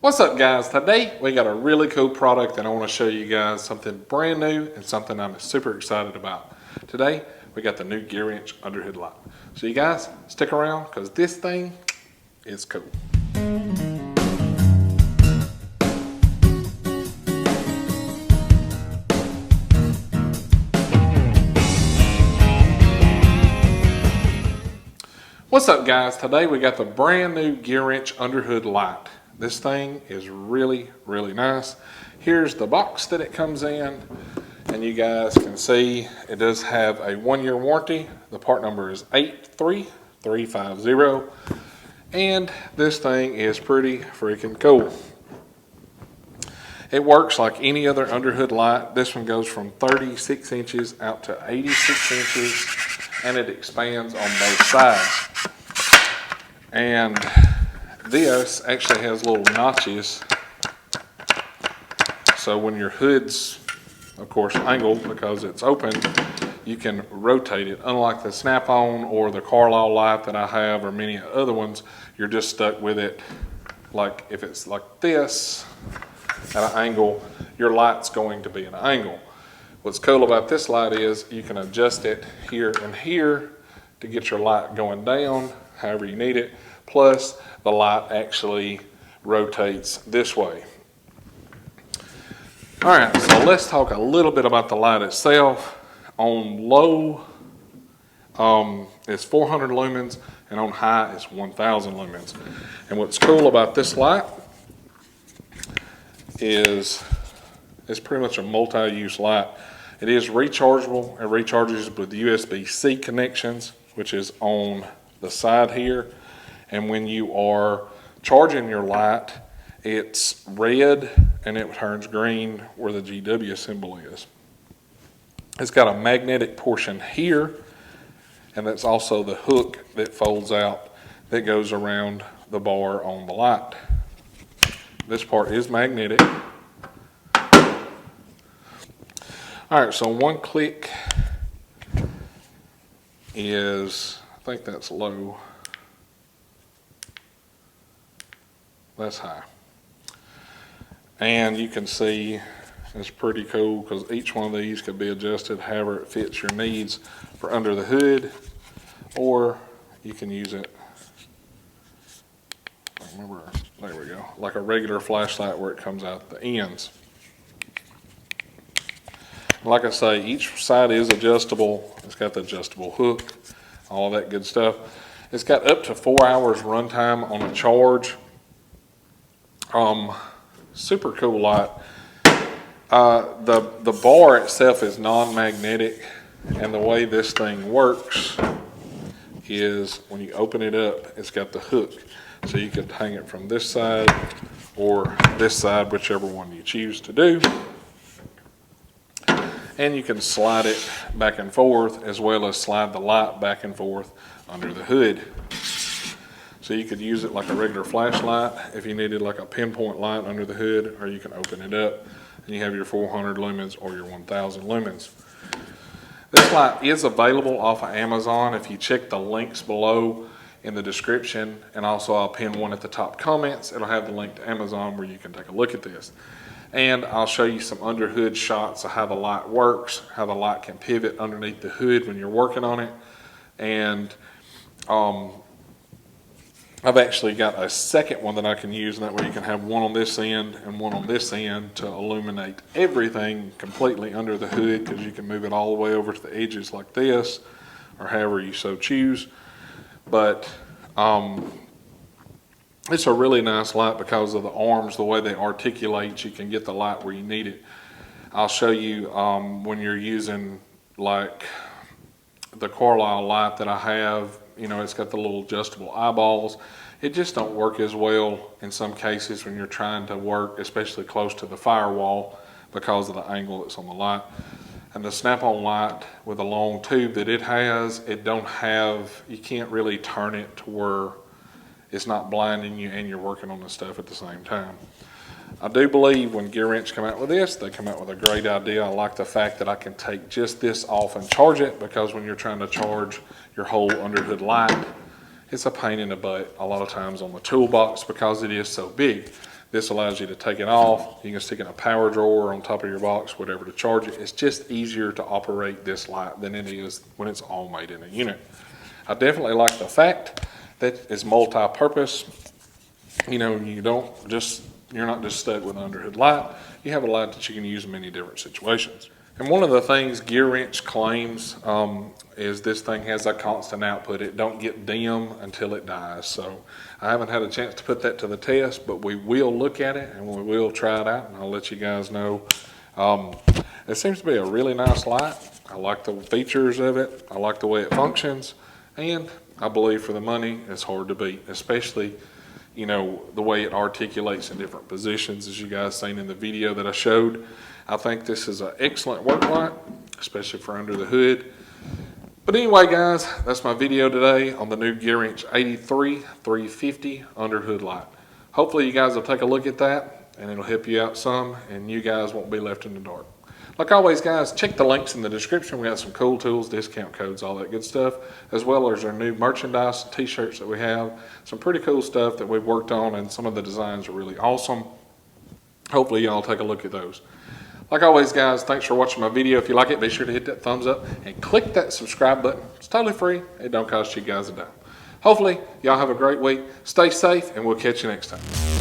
What's up guys? Today we got a really cool product and I want to show you guys something brand new and something I'm super excited about. Today we got the new Gearwrench Underhood light. So you guys stick around because this thing is cool. What's up guys? Today we got the brand new Gearwrench Underhood light. This thing is really nice. Here's the box that it comes in, and you guys can see it does have a 1-year warranty. The part number is 83350, and this thing is pretty freaking cool. It works like any other underhood light. This one goes from 36 inches out to 86 inches, and it expands on both sides. And this actually has little notches, so when your hood's, of course, angled because it's open, you can rotate it. Unlike the snap-on or the Carlisle light that I have or many other ones, you're just stuck with it. Like if it's like this at an angle, your light's going to be at an angle. What's cool about this light is you can adjust it here and here to get your light going down however you need it. Plus, the light actually rotates this way. All right, so let's talk a little bit about the light itself. On low, it's 400 lumens, and on high, it's 1,000 lumens. And what's cool about this light is it's pretty much a multi-use light. It is rechargeable. It recharges with USB-C connections, which is on the side here. And when you are charging your light, it's red and it turns green where the GW symbol is. It's got a magnetic portion here, and that's also the hook that folds out that goes around the bar on the light. This part is magnetic. All right, so one click is, I think that's low. That's high. And you can see it's pretty cool because each one of these could be adjusted however it fits your needs for under the hood, or you can use it, remember, there we go, like a regular flashlight where it comes out the ends. Like I say, each side is adjustable. It's got the adjustable hook, all that good stuff. It's got up to 4 hours runtime on a charge. Super cool light. The bar itself is non-magnetic, and the way this thing works is when you open it up, it's got the hook. So you could hang it from this side or this side, whichever one you choose to do. And you can slide it back and forth, as well as slide the light back and forth under the hood. So you could use it like a regular flashlight if you needed like a pinpoint light under the hood, or you can open it up and you have your 400 lumens or your 1,000 lumens. This light is available off of Amazon. If you check the links below in the description, and also I'll pin one at the top comments, it'll have the link to Amazon where you can take a look at this. And I'll show you some under hood shots of how the light works, how the light can pivot underneath the hood when you're working on it. And I've actually got a second one that I can use, and that way you can have one on this end and one on this end to illuminate everything completely under the hood, because you can move it all the way over to the edges like this, or however you so choose. But it's a really nice light because of the arms, the way they articulate. You can get the light where you need it. I'll show you when you're using like the Carlisle light that I have. You know, it's got the little adjustable eyeballs. It just don't work as well in some cases when you're trying to work, especially close to the firewall, because of the angle that's on the light. And the snap-on light with a long tube that it has, it don't have, you can't really turn it to where it's not blinding you and you're working on the stuff at the same time. I do believe when Gearwrench come out with this, they come out with a great idea. I like the fact that I can take just this off and charge it, because when you're trying to charge your whole underhood light, it's a pain in the butt a lot of times on the toolbox because it is so big. This allows you to take it off. You can stick it in a power drawer on top of your box, whatever, to charge it. It's just easier to operate this light than it is when it's all made in a unit. I definitely like the fact that it's multi-purpose. You know, you're not just stuck with an underhood light. You have a light that you can use in many different situations. And one of the things Gearwrench claims is this thing has a constant output. It don't get dim until it dies. So I haven't had a chance to put that to the test, but we will look at it and we will try it out, and I'll let you guys know. It seems to be a really nice light. I like the features of it. I like the way it functions, and I believe for the money, it's hard to beat, especially, you know, the way it articulates in different positions, as you guys seen in the video that I showed. I think this is an excellent work light, especially for under the hood. But anyway, guys, that's my video today on the new Gearwrench 83-350 underhood light. Hopefully you guys will take a look at that, and it'll help you out some, and you guys won't be left in the dark. Like always, guys, check the links in the description. We got some cool tools, discount codes, all that good stuff, as well as our new merchandise, t-shirts that we have. Some pretty cool stuff that we've worked on, and some of the designs are really awesome. Hopefully y'all take a look at those. Like always, guys, thanks for watching my video. If you like it, be sure to hit that thumbs up and click that subscribe button. It's totally free. It don't cost you guys a dime. Hopefully, y'all have a great week. Stay safe, and we'll catch you next time.